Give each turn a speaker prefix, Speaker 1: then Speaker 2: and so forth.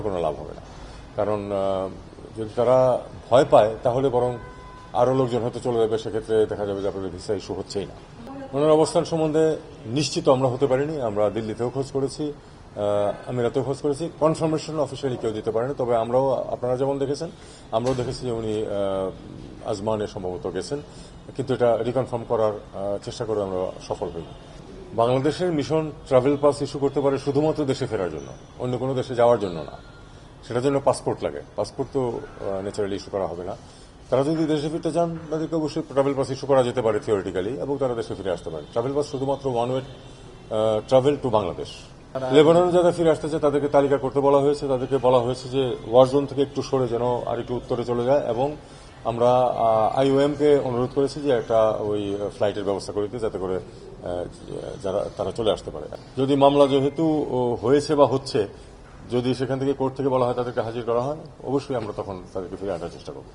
Speaker 1: কোনো লাভ হবে না। কারণ যদি তারা ভয় পায় তাহলে বরং আরও লোকজন হয়তো চলে যাবে, সেক্ষেত্রে দেখা যাবে যে আপনাদের ভিসা ইস্যু হচ্ছেই না। ওনার অবস্থান সম্বন্ধে নিশ্চিত আমরা হতে পারিনি। আমরা দিল্লিতেও খোঁজ করেছি, আমিরাতেও খোঁজ করেছি, কনফার্মেশন অফিসিয়ালি কেউ দিতে পারেনি। তবে আমরাও, আপনারা যেমন দেখেছেন, আমরাও দেখেছি যে উনি আজমানে সম্ভবত গেছেন, কিন্তু এটা রিকনফার্ম করার চেষ্টা করে আমরা সফল হইনি। বাংলাদেশের মিশন ট্রাভেল পাস ইস্যু করতে পারে শুধুমাত্র দেশে ফেরার জন্য, অন্য কোনো দেশে যাওয়ার জন্য না। সেটার জন্য পাসপোর্ট লাগে, পাসপোর্ট তো ন্যাচারালি ইস্যু করা হবে না। তারা যদি দেশে ফিরতে চান তাদেরকে অবশ্যই ট্রাভেল পাস ইস্যু করা যেতে পারে থিওরিটিক্যালি, এবং তারা দেশে ফিরে আসতে পারে। ট্রাভেল পাস শুধুমাত্র one way travel to Bangladesh. লেবাননে যারা ফিরে আসতে চায় তাদেরকে তালিকা করতে বলা হয়েছে, তাদেরকে বলা হয়েছে যে ওয়ার জোন থেকে একটু সরে যেন আর একটু উত্তরে চলে যায়, এবং আমরা IOM কে অনুরোধ করেছি যে একটা ওই ফ্লাইটের ব্যবস্থা করে দিতে, যাতে করে তারা চলে আসতে পারে। যদি মামলা যেহেতু হয়েছে বা হচ্ছে, যদি সেখান থেকে কোর্ট থেকে বলা হয় তাদেরকে হাজির করা হয়, অবশ্যই আমরা তখন তাদেরকে ফিরে আনার চেষ্টা করব।